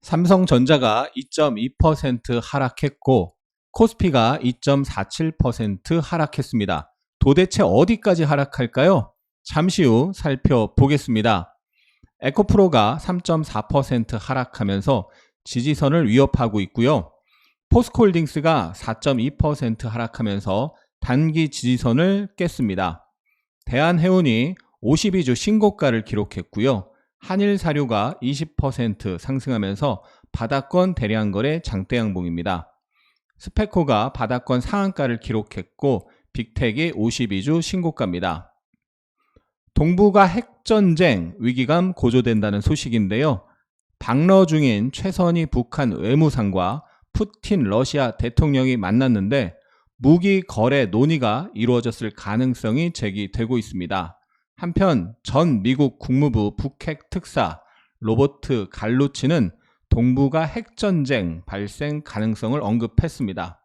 삼성전자가 2.2% 하락했고 코스피가 2.47% 하락했습니다. 도대체 어디까지 하락할까요? 잠시 후 살펴보겠습니다. 에코프로가 3.4% 하락하면서 지지선을 위협하고 있고요. 포스코홀딩스가 4.2% 하락하면서 단기 지지선을 깼습니다. 대한해운이 52주 신고가를 기록했고요. 한일사료가 20% 상승하면서 바닥권 대량거래 장대양봉입니다. 스페코가 바닥권 상한가를 기록했고 빅텍이 52주 신고가입니다. 동북아 핵전쟁 위기감 고조된다는 소식인데요. 방러 중인 최선희 북한 외무상과 푸틴 러시아 대통령이 만났는데 무기 거래 논의가 이루어졌을 가능성이 제기되고 있습니다. 한편 전 미국 국무부 북핵 특사 로버트 갈루치는 동북아 핵전쟁 발생 가능성을 언급했습니다.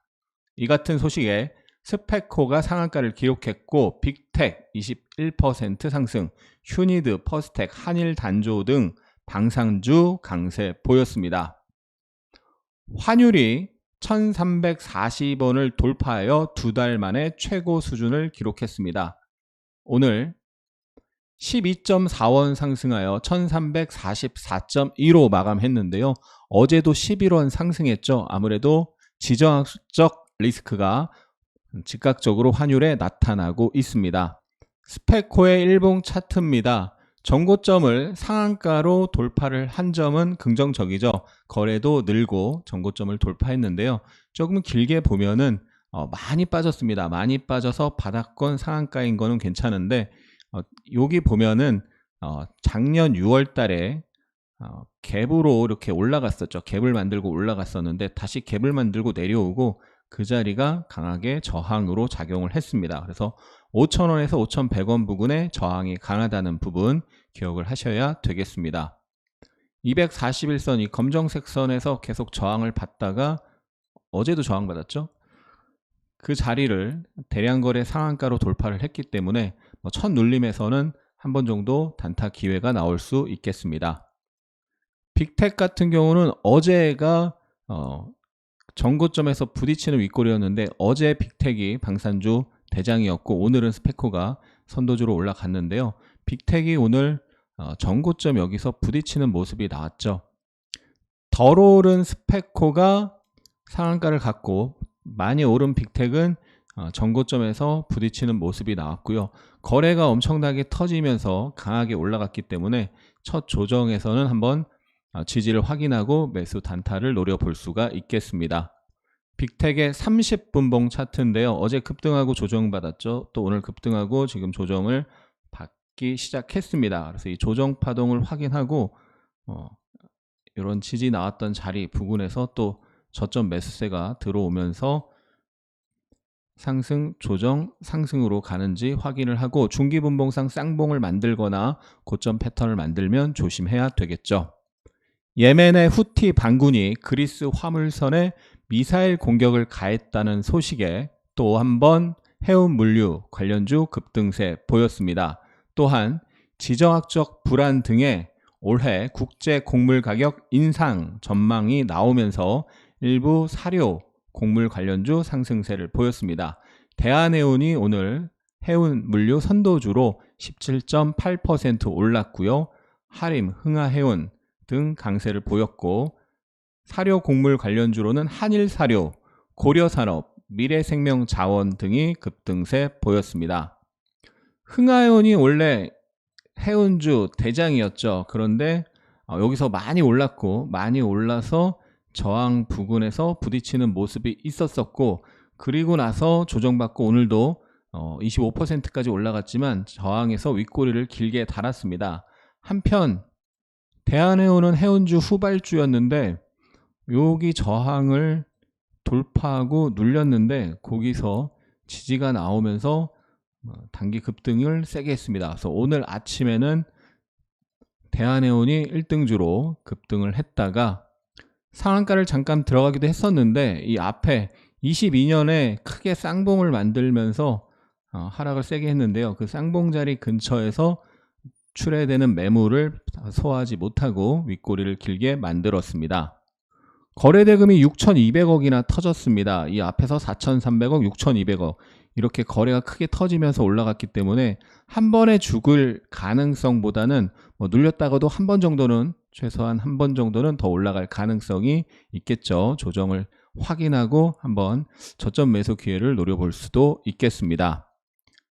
이 같은 소식에 스페코가 상한가를 기록했고 빅텍 21% 상승, 휴니드, 퍼스텍, 한일단조 등 방산주 강세 보였습니다. 환율이 1340원을 돌파하여 두 달 만에 최고 수준을 기록했습니다. 오늘 12.4원 상승하여 1344.1로 마감했는데요. 어제도 11원 상승했죠. 아무래도 지정학적 리스크가 즉각적으로 환율에 나타나고 있습니다. 스페코의 일봉 차트입니다. 전고점을 상한가로 돌파를 한 점은 긍정적이죠. 거래도 늘고 전고점을 돌파했는데요. 조금 길게 보면은 많이 빠졌습니다. 많이 빠져서 바닥권 상한가인 거는 괜찮은데 여기 보면은 작년 6월 달에 갭으로 이렇게 올라갔었죠. 갭을 만들고 올라갔었는데 다시 갭을 만들고 내려오고 그 자리가 강하게 저항으로 작용을 했습니다. 그래서 5,000원에서 5,100원 부근에 저항이 강하다는 부분 기억을 하셔야 되겠습니다. 241선 이 검정색 선에서 계속 저항을 받다가 어제도 저항받았죠. 그 자리를 대량거래 상한가로 돌파를 했기 때문에 첫 눌림에서는 한 번 정도 단타 기회가 나올 수 있겠습니다. 빅텍 같은 경우는 어제가 전고점에서 부딪히는 윗골이었는데 어제 빅텍이 방산주 대장이었고 오늘은 스페코가 선도주로 올라갔는데요. 빅텍이 오늘 전고점 여기서 부딪히는 모습이 나왔죠. 덜 오른 스페코가 상한가를 갖고 많이 오른 빅텍은 전고점에서 부딪히는 모습이 나왔고요. 거래가 엄청나게 터지면서 강하게 올라갔기 때문에 첫 조정에서는 한번 지지를 확인하고 매수 단타를 노려볼 수가 있겠습니다. 빅텍의 30분봉 차트인데요. 어제 급등하고 조정받았죠. 또 오늘 급등하고 지금 조정을 받기 시작했습니다. 그래서 이 조정 파동을 확인하고 이런 지지 나왔던 자리 부근에서 또 저점 매수세가 들어오면서 상승, 조정, 상승으로 가는지 확인을 하고 중기분봉상 쌍봉을 만들거나 고점 패턴을 만들면 조심해야 되겠죠. 예멘의 후티 반군이 그리스 화물선에 미사일 공격을 가했다는 소식에 또 한 번 해운 물류 관련주 급등세 보였습니다. 또한 지정학적 불안 등의 올해 국제 곡물 가격 인상 전망이 나오면서 일부 사료, 곡물 관련주 상승세를 보였습니다. 대한해운이 오늘 해운 물류 선도주로 17.8% 올랐고요. 하림, 흥하해운 등 강세를 보였고 사료 곡물 관련주로는 한일사료, 고려산업, 미래생명자원 등이 급등세 보였습니다. 흥하해운이 원래 해운주 대장이었죠. 그런데 여기서 많이 올랐고 많이 올라서 저항 부근에서 부딪히는 모습이 있었었고 그리고 나서 조정받고 오늘도 25%까지 올라갔지만 저항에서 윗꼬리를 길게 달았습니다. 한편 대한해운은 해운주 후발주였는데 여기 저항을 돌파하고 눌렸는데 거기서 지지가 나오면서 단기 급등을 세게 했습니다. 그래서 오늘 아침에는 대한해운이 1등주로 급등을 했다가 상한가를 잠깐 들어가기도 했었는데 이 앞에 22년에 크게 쌍봉을 만들면서 하락을 세게 했는데요. 그 쌍봉 자리 근처에서 출회되는 매물을 소화하지 못하고 윗꼬리를 길게 만들었습니다. 거래대금이 6,200억이나 터졌습니다. 이 앞에서 4,300억, 6,200억 이렇게 거래가 크게 터지면서 올라갔기 때문에 한 번에 죽을 가능성보다는 눌렸다가도 한 번 정도는 최소한 한 번 정도는 더 올라갈 가능성이 있겠죠. 조정을 확인하고 한번 저점 매수 기회를 노려볼 수도 있겠습니다.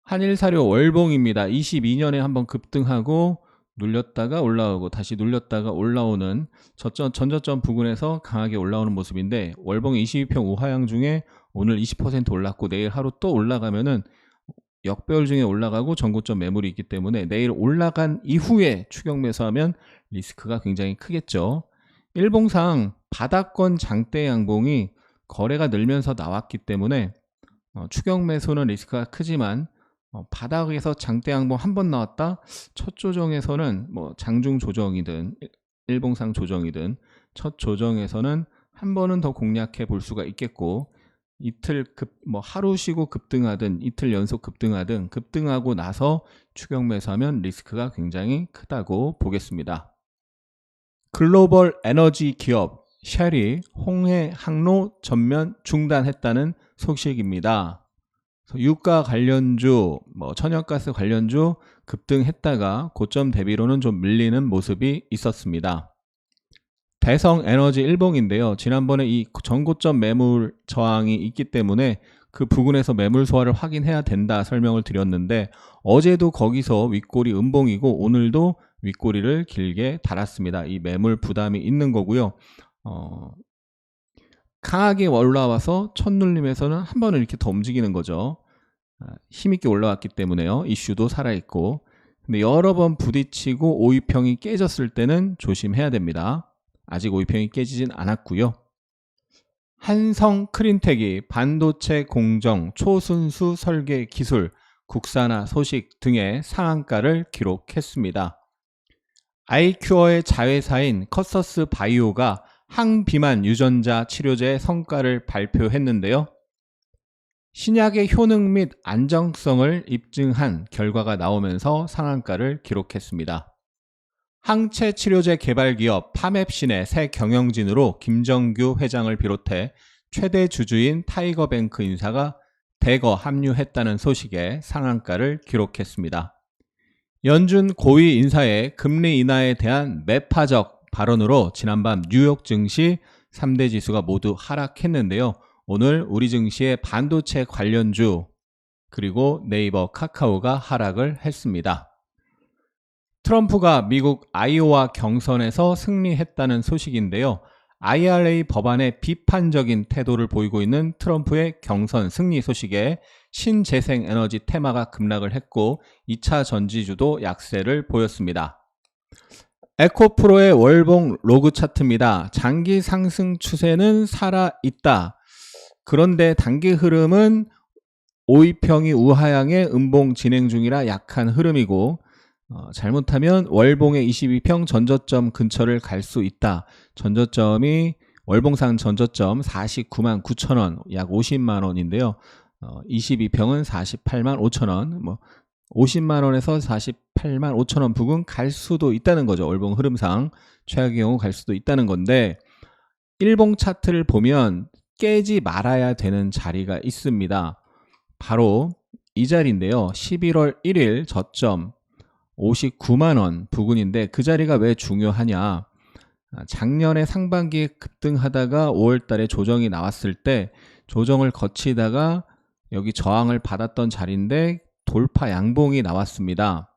한일사료 월봉입니다. 22년에 한번 급등하고 눌렸다가 올라오고 다시 눌렸다가 올라오는 전저점 부근에서 강하게 올라오는 모습인데, 월봉 22평 우하향 중에 오늘 20% 올랐고 내일 하루 또 올라가면은 역배열 중에 올라가고 전고점 매물이 있기 때문에 내일 올라간 이후에 추격 매수하면 리스크가 굉장히 크겠죠. 일봉상 바닥권 장대 양봉이 거래가 늘면서 나왔기 때문에 추격 매수는 리스크가 크지만 바닥에서 장대 양봉 한 번 나왔다, 첫 조정에서는 장중 조정이든 일봉상 조정이든 첫 조정에서는 한 번은 더 공략해 볼 수가 있겠고, 이틀 하루 쉬고 급등하든 이틀 연속 급등하든 급등하고 나서 추격 매수하면 리스크가 굉장히 크다고 보겠습니다. 글로벌 에너지 기업 쉘이 홍해 항로 전면 중단했다는 소식입니다. 유가 관련주, 천연가스 관련주 급등했다가 고점 대비로는 좀 밀리는 모습이 있었습니다. 대성에너지 일봉인데요. 지난번에 이 전고점 매물 저항이 있기 때문에 그 부근에서 매물 소화를 확인해야 된다 설명을 드렸는데, 어제도 거기서 윗꼬리 음봉이고 오늘도 윗꼬리를 길게 달았습니다. 이 매물 부담이 있는 거고요. 강하게 올라와서 첫눌림에서는 한 번은 이렇게 더 움직이는 거죠. 힘있게 올라왔기 때문에요. 이슈도 살아있고. 근데 여러 번 부딪히고 5위평이 깨졌을 때는 조심해야 됩니다. 아직 5위평이 깨지진 않았고요. 한성 크린텍이 반도체 공정, 초순수 설계 기술, 국산화 소식 등의 상한가를 기록했습니다. 아이큐어의 자회사인 커서스 바이오가 항비만 유전자 치료제 성과를 발표했는데요. 신약의 효능 및 안정성을 입증한 결과가 나오면서 상한가를 기록했습니다. 항체 치료제 개발 기업 파맵신의 새 경영진으로 김정규 회장을 비롯해 최대 주주인 타이거뱅크 인사가 대거 합류했다는 소식에 상한가를 기록했습니다. 연준 고위 인사의 금리 인하에 대한 매파적 발언으로 지난밤 뉴욕 증시 3대 지수가 모두 하락했는데요. 오늘 우리 증시의 반도체 관련주 그리고 네이버, 카카오가 하락을 했습니다. 트럼프가 미국 아이오와 경선에서 승리했다는 소식인데요. IRA 법안에 비판적인 태도를 보이고 있는 트럼프의 경선 승리 소식에 신재생에너지 테마가 급락을 했고 2차 전지주도 약세를 보였습니다. 에코프로의 월봉 로그 차트입니다. 장기 상승 추세는 살아있다. 그런데 단기 흐름은 5위평이 우하향의 음봉 진행 중이라 약한 흐름이고, 잘못하면 월봉의 22평 전저점 근처를 갈 수 있다. 전저점이 월봉상 전저점 49만 9천 원, 약 50만 원인데요. 22평은 48만 5천 원, 50만 원에서 48만 5천 원 부근 갈 수도 있다는 거죠. 월봉 흐름상 최악의 경우 갈 수도 있다는 건데, 일봉 차트를 보면 깨지 말아야 되는 자리가 있습니다. 바로 이 자리인데요. 11월 1일 저점 59만원 부근인데, 그 자리가 왜 중요하냐. 작년에 상반기에 급등하다가 5월달에 조정이 나왔을 때 조정을 거치다가 여기 저항을 받았던 자리인데 돌파 양봉이 나왔습니다.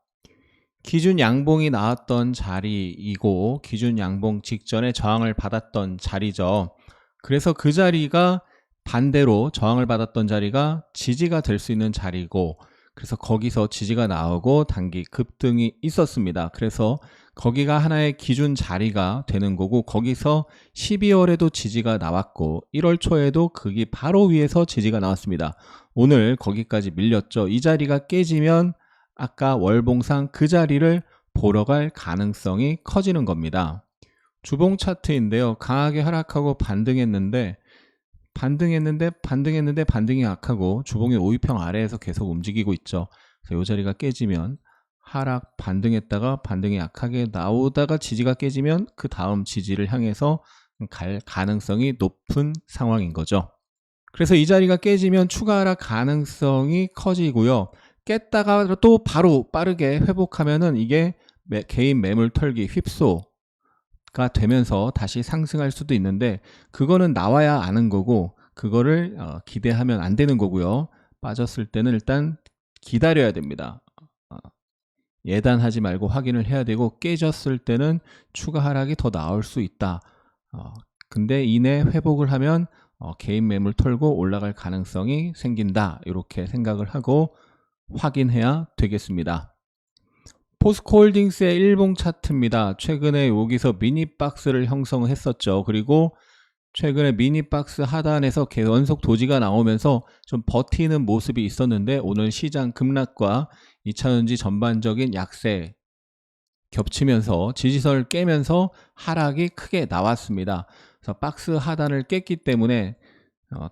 기준 양봉이 나왔던 자리이고 기준 양봉 직전에 저항을 받았던 자리죠. 그래서 그 자리가 반대로 저항을 받았던 자리가 지지가 될 수 있는 자리고, 그래서 거기서 지지가 나오고 단기 급등이 있었습니다. 그래서 거기가 하나의 기준 자리가 되는 거고, 거기서 12월에도 지지가 나왔고 1월 초에도 거기 바로 위에서 지지가 나왔습니다. 오늘 거기까지 밀렸죠. 이 자리가 깨지면 아까 월봉상 그 자리를 보러 갈 가능성이 커지는 겁니다. 주봉 차트인데요. 강하게 하락하고 반등했는데 반등이 약하고 주봉이 5위평 아래에서 계속 움직이고 있죠. 그래서 이 자리가 깨지면 하락 반등했다가 반등이 약하게 나오다가 지지가 깨지면 그 다음 지지를 향해서 갈 가능성이 높은 상황인 거죠. 그래서 이 자리가 깨지면 추가 하락 가능성이 커지고요. 깼다가 또 바로 빠르게 회복하면은 이게 개인 매물 털기 휩소가 되면서 다시 상승할 수도 있는데, 그거는 나와야 아는 거고 그거를 기대하면 안 되는 거고요. 빠졌을 때는 일단 기다려야 됩니다. 예단하지 말고 확인을 해야 되고, 깨졌을 때는 추가 하락이 더 나올 수 있다. 근데 이내 회복을 하면 개인 매물 털고 올라갈 가능성이 생긴다. 이렇게 생각을 하고 확인해야 되겠습니다. 포스코홀딩스의 일봉 차트입니다. 최근에 여기서 미니박스를 형성했었죠. 그리고 최근에 미니박스 하단에서 연속 도지가 나오면서 좀 버티는 모습이 있었는데, 오늘 시장 급락과 2차전지 전반적인 약세 겹치면서 지지선을 깨면서 하락이 크게 나왔습니다. 그래서 박스 하단을 깼기 때문에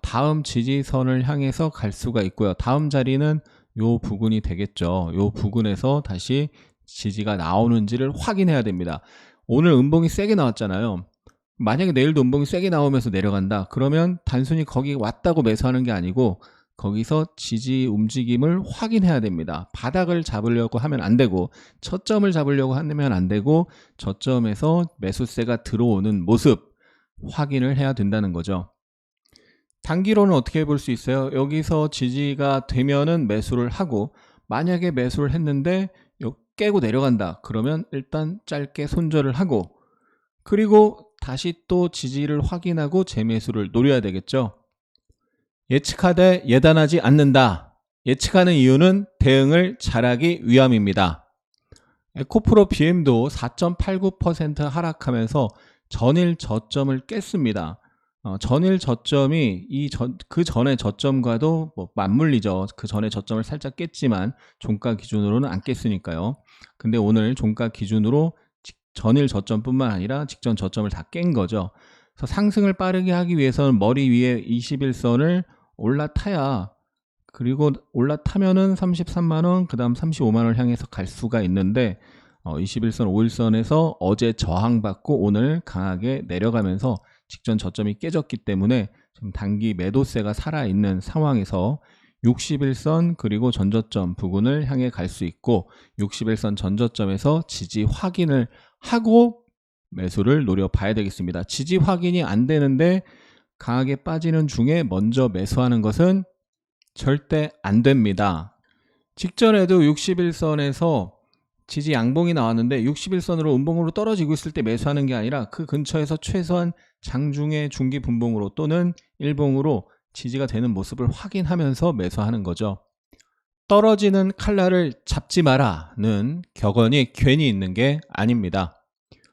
다음 지지선을 향해서 갈 수가 있고요. 다음 자리는 요 부근이 되겠죠. 요 부근에서 다시 지지가 나오는지를 확인해야 됩니다. 오늘 음봉이 세게 나왔잖아요. 만약에 내일도 음봉이 세게 나오면서 내려간다, 그러면 단순히 거기 왔다고 매수하는 게 아니고 거기서 지지 움직임을 확인해야 됩니다. 바닥을 잡으려고 하면 안 되고, 저점을 잡으려고 하면 안 되고, 저점에서 매수세가 들어오는 모습 확인을 해야 된다는 거죠. 단기로는 어떻게 볼 수 있어요? 여기서 지지가 되면은 매수를 하고, 만약에 매수를 했는데 깨고 내려간다, 그러면 일단 짧게 손절을 하고, 그리고 다시 또 지지를 확인하고 재매수를 노려야 되겠죠. 예측하되 예단하지 않는다. 예측하는 이유는 대응을 잘하기 위함입니다. 에코프로 BM도 4.89% 하락하면서 전일 저점을 깼습니다. 전일 저점이 그 전의 저점과도 맞물리죠. 그 전에 저점을 살짝 깼지만 종가 기준으로는 안 깼으니까요. 근데 오늘 종가 기준으로 전일 저점뿐만 아니라 직전 저점을 다 깬 거죠. 그래서 상승을 빠르게 하기 위해서는 머리 위에 21선을 올라타야, 그리고 올라타면은 33만원, 그 다음 35만원을 향해서 갈 수가 있는데, 21선, 5일선에서 어제 저항받고 오늘 강하게 내려가면서 직전 저점이 깨졌기 때문에 지금 단기 매도세가 살아있는 상황에서 61선 그리고 전저점 부근을 향해 갈 수 있고, 61선 전저점에서 지지 확인을 하고 매수를 노려봐야 되겠습니다. 지지 확인이 안 되는데 강하게 빠지는 중에 먼저 매수하는 것은 절대 안 됩니다. 직전에도 61선에서 지지 양봉이 나왔는데 61선으로 음봉으로 떨어지고 있을 때 매수하는 게 아니라 그 근처에서 최소한 장중에 중기 분봉으로 또는 일봉으로 지지가 되는 모습을 확인하면서 매수하는 거죠. 떨어지는 칼날을 잡지 마라는 격언이 괜히 있는 게 아닙니다.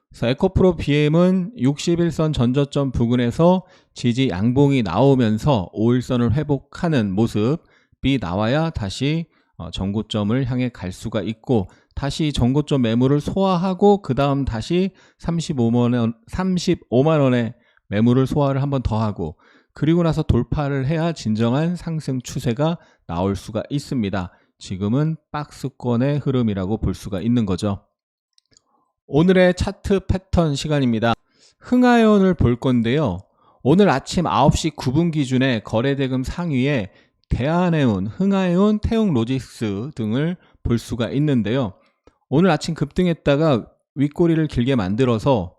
그래서 에코프로 BM은 61선 전저점 부근에서 지지 양봉이 나오면서 5일선을 회복하는 모습이 나와야 다시 전고점을 향해 갈 수가 있고, 다시 전고점 매물을 소화하고 그 다음 다시 35만원의 매물을 소화를 한번 더 하고, 그리고 나서 돌파를 해야 진정한 상승 추세가 나올 수가 있습니다. 지금은 박스권의 흐름이라고 볼 수가 있는 거죠. 오늘의 차트 패턴 시간입니다. 흥하연을 볼 건데요. 오늘 아침 9시 9분 기준에 거래대금 상위에 대한해운, 흥하해운, 태웅로직스 등을 볼 수가 있는데요. 오늘 아침 급등했다가 윗꼬리를 길게 만들어서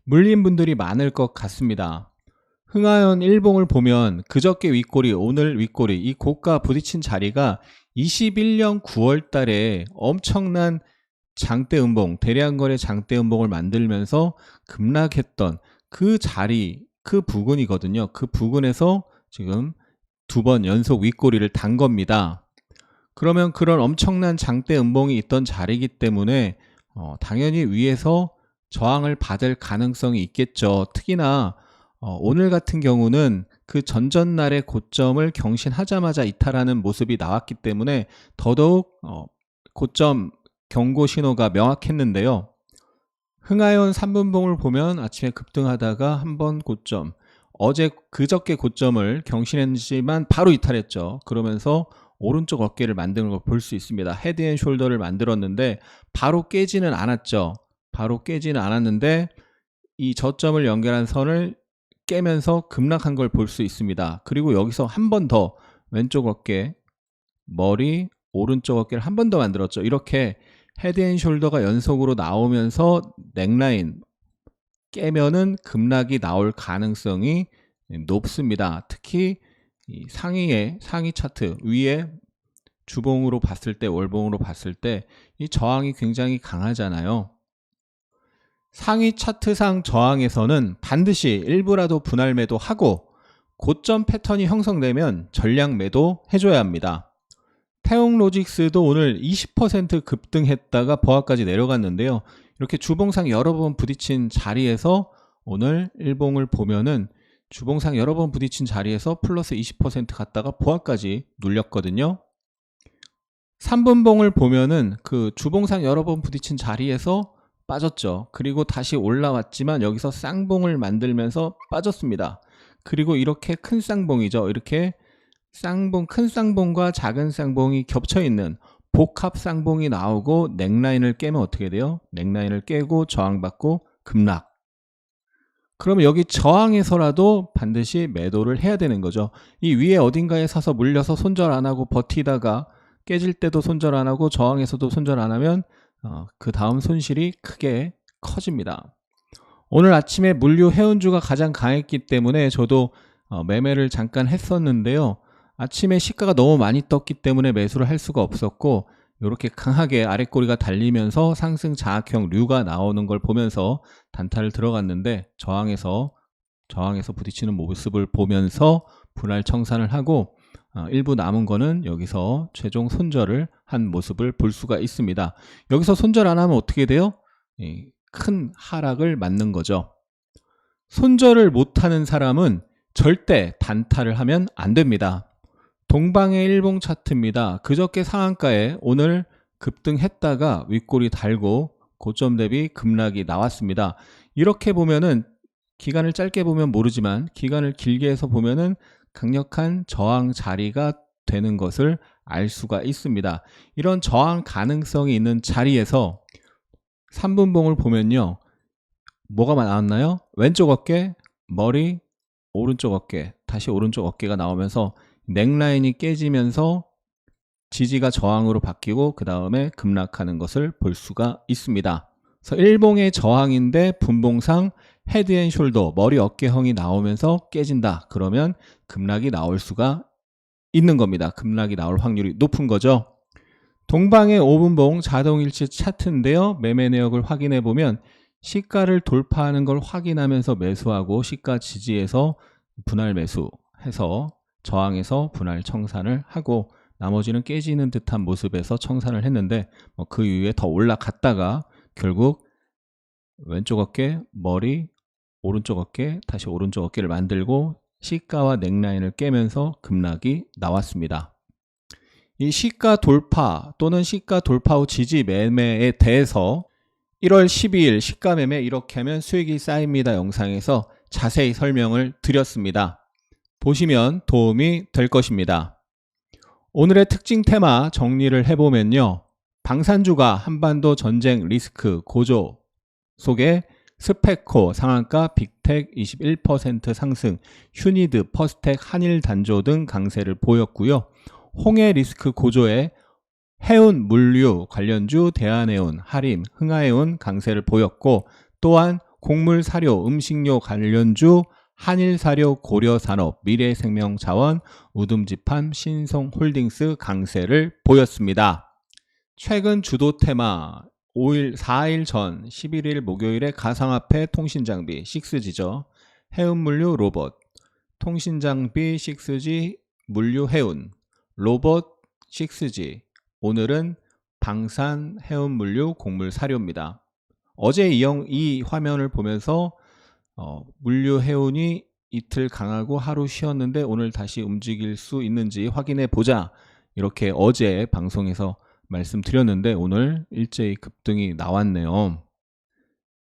물린 분들이 많을 것 같습니다. 흥하현 일봉을 보면 그저께 윗꼬리, 오늘 윗꼬리, 이 고가 부딪힌 자리가 21년 9월 달에 엄청난 장대 음봉, 대량거래 장대 음봉을 만들면서 급락했던 그 자리, 그 부근이거든요. 그 부근에서 지금 2번 연속 윗꼬리를 단 겁니다. 그러면 그런 엄청난 장대 음봉이 있던 자리이기 때문에 당연히 위에서 저항을 받을 가능성이 있겠죠. 특히나 오늘 같은 경우는 그 전전날의 고점을 경신하자마자 이탈하는 모습이 나왔기 때문에 더더욱 고점 경고 신호가 명확했는데요. 흥하현 3분봉을 보면 아침에 급등하다가 한번 고점, 그저께 고점을 경신했지만 바로 이탈했죠. 그러면서 오른쪽 어깨를 만드는 걸 볼 수 있습니다. 헤드앤숄더를 만들었는데 바로 깨지는 않았죠. 바로 깨지는 않았는데 이 저점을 연결한 선을 깨면서 급락한 걸 볼 수 있습니다. 그리고 여기서 한 번 더 왼쪽 어깨, 머리, 오른쪽 어깨를 한 번 더 만들었죠. 이렇게 헤드앤숄더가 연속으로 나오면서 넥라인 깨면은 급락이 나올 가능성이 높습니다. 특히 이 상위 차트 위에 주봉으로 봤을 때, 월봉으로 봤을 때 이 저항이 굉장히 강하잖아요. 상위 차트상 저항에서는 반드시 일부라도 분할 매도하고 고점 패턴이 형성되면 전량 매도 해줘야 합니다. 태용로직스도 오늘 20% 급등했다가 보합까지 내려갔는데요. 이렇게 주봉상 여러 번 부딪힌 자리에서 오늘 일봉을 보면은 주봉상 여러 번 부딪힌 자리에서 플러스 20% 갔다가 보합까지 눌렸거든요. 3분봉을 보면은 그 주봉상 여러 번 부딪힌 자리에서 빠졌죠. 그리고 다시 올라왔지만 여기서 쌍봉을 만들면서 빠졌습니다. 그리고 이렇게 큰 쌍봉이죠. 이렇게 쌍봉, 큰 쌍봉과 작은 쌍봉이 겹쳐 있는 복합 쌍봉이 나오고 넥라인을 깨면 어떻게 돼요? 넥라인을 깨고 저항받고 급락. 그러면 여기 저항에서라도 반드시 매도를 해야 되는 거죠. 이 위에 어딘가에 사서 물려서 손절 안 하고 버티다가 깨질 때도 손절 안 하고 저항에서도 손절 안 하면 그 다음 손실이 크게 커집니다. 오늘 아침에 물류 해운주가 가장 강했기 때문에 저도 매매를 잠깐 했었는데요. 아침에 시가가 너무 많이 떴기 때문에 매수를 할 수가 없었고 이렇게 강하게 아랫꼬리가 달리면서 상승 자악형 류가 나오는 걸 보면서 단타를 들어갔는데 저항에서 부딪히는 모습을 보면서 분할 청산을 하고 일부 남은 거는 여기서 최종 손절을 한 모습을 볼 수가 있습니다. 여기서 손절 안 하면 어떻게 돼요? 큰 하락을 맞는 거죠. 손절을 못하는 사람은 절대 단타를 하면 안 됩니다. 동방의 일봉 차트입니다. 그저께 상한가에 오늘 급등했다가 윗골이 달고 고점 대비 급락이 나왔습니다. 이렇게 보면은 기간을 짧게 보면 모르지만 기간을 길게 해서 보면은 강력한 저항 자리가 되는 것을 알 수가 있습니다. 이런 저항 가능성이 있는 자리에서 3분봉을 보면요. 뭐가 나왔나요? 왼쪽 어깨, 머리, 오른쪽 어깨, 다시 오른쪽 어깨가 나오면서 넥라인이 깨지면서 지지가 저항으로 바뀌고 그 다음에 급락하는 것을 볼 수가 있습니다. 그래서 일봉의 저항인데 분봉상 헤드앤숄더, 머리 어깨형이 나오면서 깨진다. 그러면 급락이 나올 수가 있는 겁니다. 급락이 나올 확률이 높은 거죠. 동방의 5분봉 자동일치 차트인데요. 매매 내역을 확인해 보면 시가를 돌파하는 걸 확인하면서 매수하고 시가 지지에서 분할 매수해서 저항에서 분할 청산을 하고 나머지는 깨지는 듯한 모습에서 청산을 했는데 그 이후에 더 올라갔다가 결국 왼쪽 어깨, 머리, 오른쪽 어깨, 다시 오른쪽 어깨를 만들고 시가와 넥라인을 깨면서 급락이 나왔습니다. 이 시가 돌파 또는 시가 돌파 후 지지 매매에 대해서 1월 12일 시가 매매 이렇게 하면 수익이 쌓입니다 영상에서 자세히 설명을 드렸습니다. 보시면 도움이 될 것입니다. 오늘의 특징 테마 정리를 해보면요. 방산주가 한반도 전쟁 리스크 고조 속에 스페코 상한가 빅텍 21% 상승, 휴니드, 퍼스텍, 한일단조 등 강세를 보였고요. 홍해 리스크 고조에 해운, 물류, 관련주, 대한해운, 하림, 흥하해운 강세를 보였고 또한 곡물, 사료, 음식료 관련주 한일사료, 고려산업, 미래생명자원, 우듬지팜, 신성홀딩스 강세를 보였습니다. 최근 주도 테마 4일 전 11일 목요일에 가상화폐 통신장비 6G죠. 해운물류 로봇, 통신장비 6G, 물류 해운, 로봇 6G, 오늘은 방산 해운물류 곡물 사료입니다. 어제 이 화면을 보면서 물류 해운이 이틀 강하고 하루 쉬었는데 오늘 다시 움직일 수 있는지 확인해 보자. 이렇게 어제 방송에서 말씀드렸는데 오늘 일제히 급등이 나왔네요.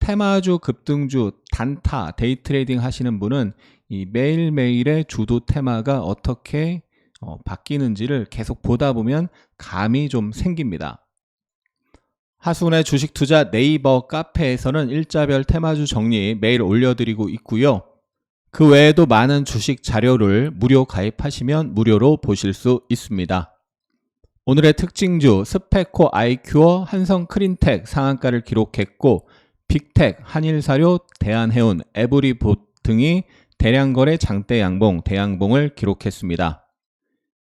테마주, 급등주, 단타, 데이트레이딩 하시는 분은 이 매일매일의 주도 테마가 어떻게 바뀌는지를 계속 보다 보면 감이 좀 생깁니다. 하순의 주식 투자 네이버 카페에서는 일자별 테마주 정리 매일 올려드리고 있고요. 그 외에도 많은 주식 자료를 무료 가입하시면 무료로 보실 수 있습니다. 오늘의 특징주 스페코 아이큐어 한성 크린텍 상한가를 기록했고 빅텍, 한일사료, 대한해운, 에브리봇 등이 대량거래 장대 양봉, 대양봉을 기록했습니다.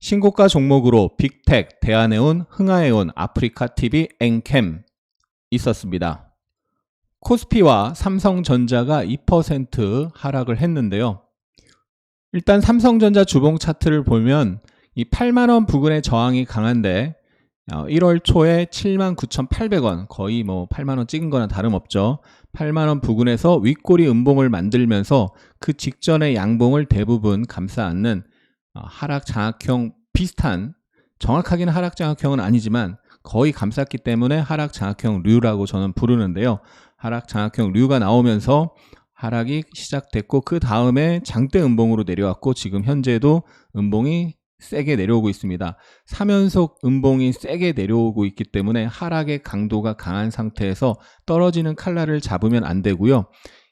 신고가 종목으로 빅텍, 대한해운, 흥하해운, 아프리카TV, 엔캠 있었습니다. 코스피와 삼성전자가 2% 하락을 했는데요. 일단 삼성전자 주봉 차트를 보면 이 8만원 부근의 저항이 강한데 1월 초에 79,800원 거의 뭐 8만원 찍은 거나 다름없죠. 8만원 부근에서 윗꼬리 음봉을 만들면서 그 직전의 양봉을 대부분 감싸 안는 하락 장악형 비슷한, 정확하게는 하락 장악형은 아니지만 거의 감쌌기 때문에 하락 장악형 류라고 저는 부르는데요. 하락 장악형 류가 나오면서 하락이 시작됐고 그 다음에 장대 음봉으로 내려왔고 지금 현재도 음봉이 세게 내려오고 있습니다. 3연속 음봉이 세게 내려오고 있기 때문에 하락의 강도가 강한 상태에서 떨어지는 칼날을 잡으면 안 되고요.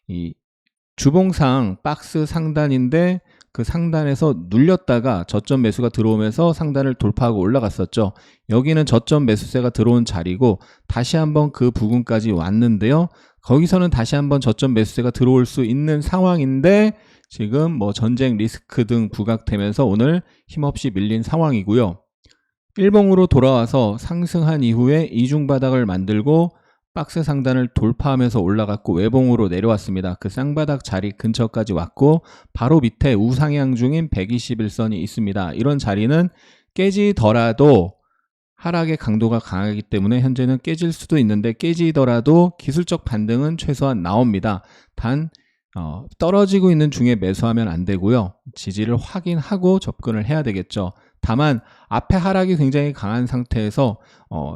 이 주봉상 박스 상단인데 그 상단에서 눌렸다가 저점 매수가 들어오면서 상단을 돌파하고 올라갔었죠. 여기는 저점 매수세가 들어온 자리고 다시 한번 그 부근까지 왔는데요. 거기서는 다시 한번 저점 매수세가 들어올 수 있는 상황인데 지금 뭐 전쟁 리스크 등 부각되면서 오늘 힘없이 밀린 상황이고요. 일봉으로 돌아와서 상승한 이후에 이중바닥을 만들고 박스 상단을 돌파하면서 올라갔고 외봉으로 내려왔습니다. 그 쌍바닥 자리 근처까지 왔고 바로 밑에 우상향 중인 121선이 있습니다. 이런 자리는 깨지더라도 하락의 강도가 강하기 때문에 현재는 깨질 수도 있는데 깨지더라도 기술적 반등은 최소한 나옵니다. 단 떨어지고 있는 중에 매수하면 안 되고요. 지지를 확인하고 접근을 해야 되겠죠. 다만 앞에 하락이 굉장히 강한 상태에서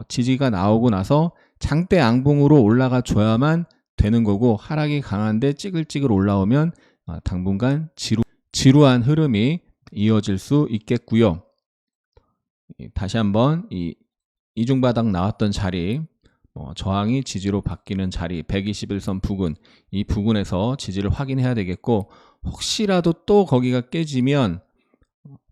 지지가 나오고 나서 장대 양봉으로 올라가 줘야만 되는 거고 하락이 강한데 찌글찌글 올라오면 당분간 지루한 흐름이 이어질 수 있겠고요. 다시 한번 이중바닥 나왔던 자리 저항이 지지로 바뀌는 자리 121선 부근, 이 부근에서 지지를 확인해야 되겠고 혹시라도 또 거기가 깨지면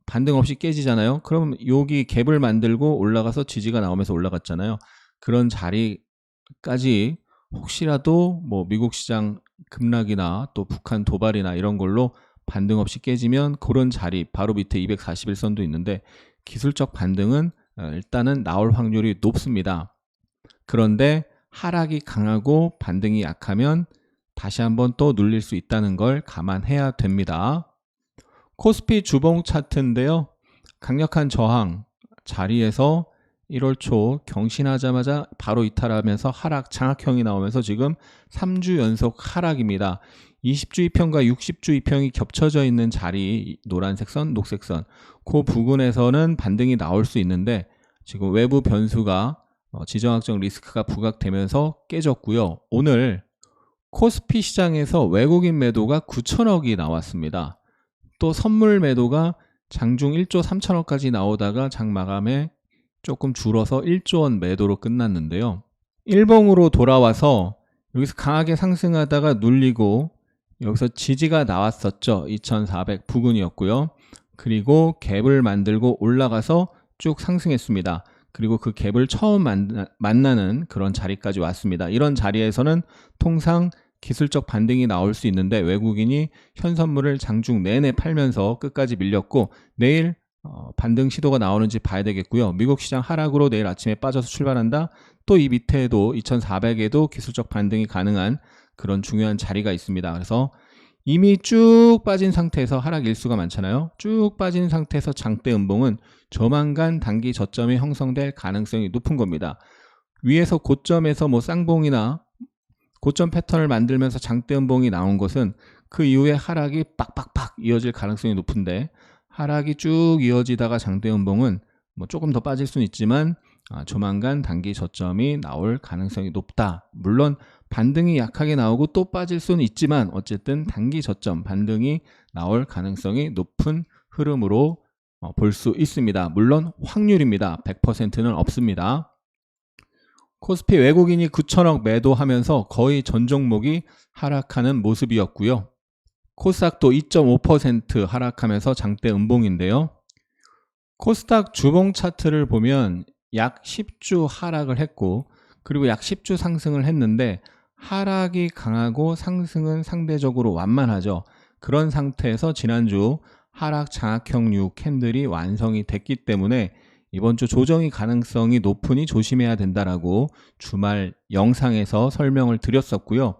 반등 없이 깨지잖아요. 그럼 여기 갭을 만들고 올라가서 지지가 나오면서 올라갔잖아요. 그런 자리까지 혹시라도 뭐 미국 시장 급락이나 또 북한 도발이나 이런 걸로 반등 없이 깨지면 그런 자리 바로 밑에 241선도 있는데 기술적 반등은 일단은 나올 확률이 높습니다. 그런데 하락이 강하고 반등이 약하면 다시 한번 또 눌릴 수 있다는 걸 감안해야 됩니다. 코스피 주봉 차트인데요. 강력한 저항 자리에서 1월 초 경신하자마자 바로 이탈하면서 하락 장악형이 나오면서 지금 3주 연속 하락입니다. 20주 이평과 60주 이평이 겹쳐져 있는 자리 노란색 선, 녹색 선, 그 부근에서는 반등이 나올 수 있는데 지금 외부 변수가 지정학적 리스크가 부각되면서 깨졌고요. 오늘 코스피 시장에서 외국인 매도가 9천억이 나왔습니다. 또 선물 매도가 장중 1조 3천억까지 나오다가 장 마감에 조금 줄어서 1조 원 매도로 끝났는데요. 일봉으로 돌아와서 여기서 강하게 상승하다가 눌리고 여기서 지지가 나왔었죠. 2400 부근이었고요. 그리고 갭을 만들고 올라가서 쭉 상승했습니다. 그리고 그 갭을 처음 만나는 그런 자리까지 왔습니다. 이런 자리에서는 통상 기술적 반등이 나올 수 있는데 외국인이 현선물을 장중 내내 팔면서 끝까지 밀렸고 내일 반등 시도가 나오는지 봐야 되겠고요. 미국 시장 하락으로 내일 아침에 빠져서 출발한다. 또 이 밑에도 2400에도 기술적 반등이 가능한 그런 중요한 자리가 있습니다. 그래서 이미 쭉 빠진 상태에서 하락 일수가 많잖아요. 쭉 빠진 상태에서 장대 음봉은 조만간 단기 저점이 형성될 가능성이 높은 겁니다. 위에서 고점에서 뭐 쌍봉이나 고점 패턴을 만들면서 장대 음봉이 나온 것은 그 이후에 하락이 빡빡빡 이어질 가능성이 높은데 하락이 쭉 이어지다가 장대 음봉은 뭐 조금 더 빠질 수는 있지만 조만간 단기 저점이 나올 가능성이 높다. 물론 반등이 약하게 나오고 또 빠질 수는 있지만 어쨌든 단기 저점 반등이 나올 가능성이 높은 흐름으로 볼 수 있습니다. 물론 확률입니다. 100%는 없습니다. 코스피 외국인이 9천억 매도하면서 거의 전 종목이 하락하는 모습이었고요. 코스닥도 2.5% 하락하면서 장대 음봉인데요. 코스닥 주봉 차트를 보면 약 10주 하락을 했고 그리고 약 10주 상승을 했는데 하락이 강하고 상승은 상대적으로 완만하죠. 그런 상태에서 지난주 하락 장악형류 캔들이 완성이 됐기 때문에 이번 주 조정이 가능성이 높으니 조심해야 된다라고 주말 영상에서 설명을 드렸었고요.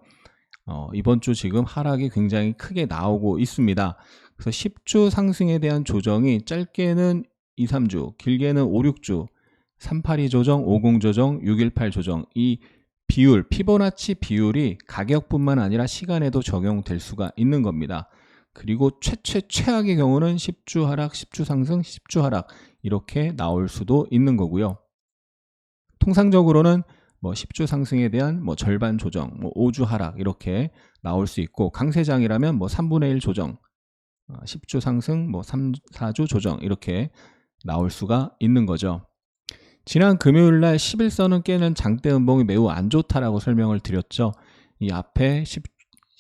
이번 주 지금 하락이 굉장히 크게 나오고 있습니다. 그래서 10주 상승에 대한 조정이 짧게는 2, 3주, 길게는 5, 6주, 382 조정, 50 조정, 618 조정, 이 비율, 피보나치 비율이 가격뿐만 아니라 시간에도 적용될 수가 있는 겁니다. 그리고 최악의 경우는 10주 하락, 10주 상승, 10주 하락 이렇게 나올 수도 있는 거고요. 통상적으로는 10주 상승에 대한 절반 조정, 5주 하락 이렇게 나올 수 있고 강세장이라면 3분의 1 조정, 10주 상승, 3, 4주 조정 이렇게 나올 수가 있는 거죠. 지난 금요일날 11선을 깨는 장대 음봉이 매우 안 좋다라고 설명을 드렸죠. 이 앞에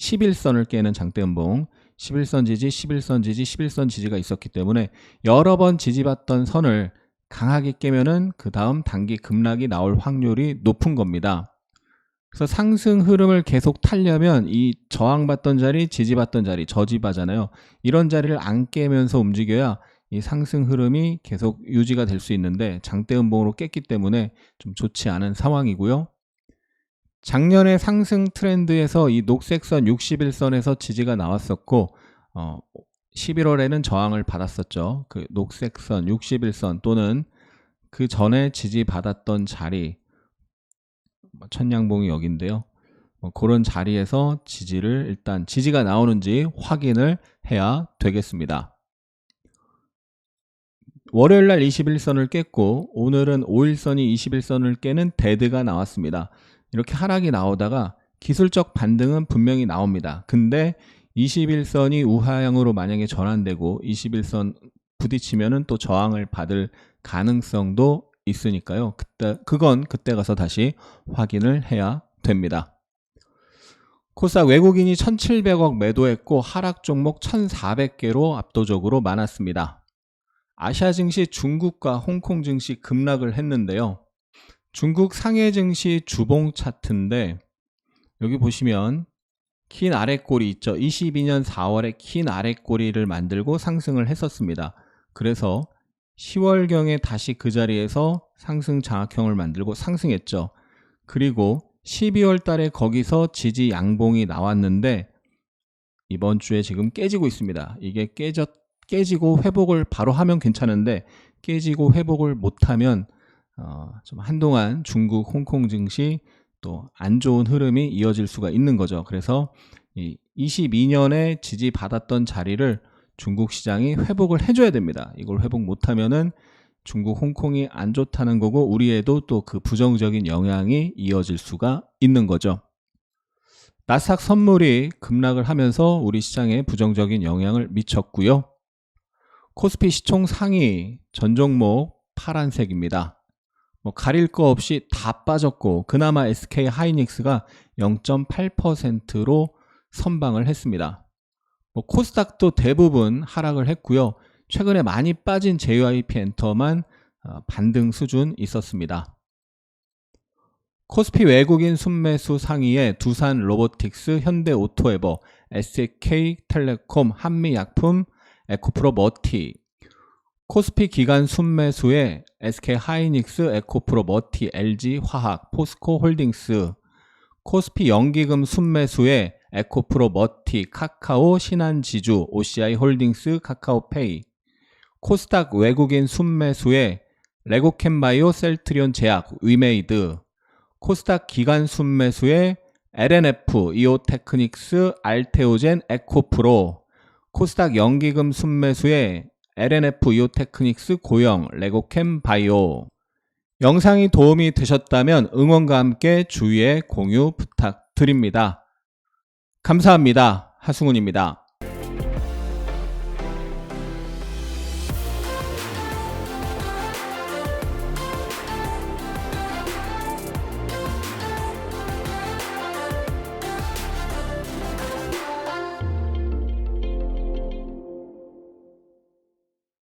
11선을 깨는 장대 음봉, 11선 지지, 11선 지지, 11선 지지가 있었기 때문에 여러 번 지지받던 선을 강하게 깨면은 그 다음 단기 급락이 나올 확률이 높은 겁니다. 그래서 상승 흐름을 계속 타려면 이 저항받던 자리, 지지받던 자리, 저지바잖아요. 이런 자리를 안 깨면서 움직여야 이 상승 흐름이 계속 유지가 될 수 있는데 장대 음봉으로 깼기 때문에 좀 좋지 않은 상황이고요. 작년에 상승 트렌드에서 이 녹색선 61선에서 지지가 나왔었고 11월에는 저항을 받았었죠. 그 녹색선 61선 또는 그 전에 지지받았던 자리 천양봉이 여기인데요. 그런 자리에서 지지를 일단 지지가 나오는지 확인을 해야 되겠습니다. 월요일날 21선을 깼고 오늘은 5일선이 21선을 깨는 데드가 나왔습니다. 이렇게 하락이 나오다가 기술적 반등은 분명히 나옵니다. 근데 21선이 우하향으로 만약에 전환되고 21선 부딪히면은 또 저항을 받을 가능성도 있으니까요. 그건 그때 가서 다시 확인을 해야 됩니다. 코스닥 외국인이 1,700억 매도했고 하락 종목 1,400개로 압도적으로 많았습니다. 아시아 증시 중국과 홍콩 증시 급락을 했는데요. 중국 상해 증시 주봉 차트인데 여기 보시면 긴 아랫꼬리 있죠. 22년 4월에 긴 아랫꼬리를 만들고 상승을 했었습니다. 그래서 10월경에 다시 그 자리에서 상승 장악형을 만들고 상승했죠. 그리고 12월 달에 거기서 지지 양봉이 나왔는데 이번 주에 지금 깨지고 있습니다. 이게 깨지고 회복을 바로 하면 괜찮은데 깨지고 회복을 못하면 좀 한동안 중국, 홍콩 증시 또 안 좋은 흐름이 이어질 수가 있는 거죠. 그래서 22년에 지지받았던 자리를 중국 시장이 회복을 해줘야 됩니다. 이걸 회복 못하면은 중국, 홍콩이 안 좋다는 거고 우리에도 또 그 부정적인 영향이 이어질 수가 있는 거죠. 나스닥 선물이 급락을 하면서 우리 시장에 부정적인 영향을 미쳤고요. 코스피 시총 상위 전 종목 파란색입니다. 가릴 거 없이 다 빠졌고 그나마 SK 하이닉스가 0.8%로 선방을 했습니다. 코스닥도 대부분 하락을 했고요. 최근에 많이 빠진 JYP 엔터만 반등 수준 있었습니다. 코스피 외국인 순매수 상위에 두산 로보틱스, 현대오토에버, SK텔레콤, 한미약품, 에코프로 머티. 코스피 기관 순매수에 SK하이닉스, 에코프로 머티, LG화학, 포스코홀딩스. 코스피 연기금 순매수에 에코프로 머티, 카카오, 신한지주, OCI홀딩스, 카카오페이. 코스닥 외국인 순매수에 레고캠바이오, 셀트리온 제약, 위메이드. 코스닥 기관 순매수에 LNF, 이오테크닉스, 알테오젠, 에코프로. 코스닥 연기금 순매수에 LNF, 이오테크닉스, 고영, 레고캠바이오. 영상이 도움이 되셨다면 응원과 함께 주위에 공유 부탁드립니다. 감사합니다. 하승훈입니다.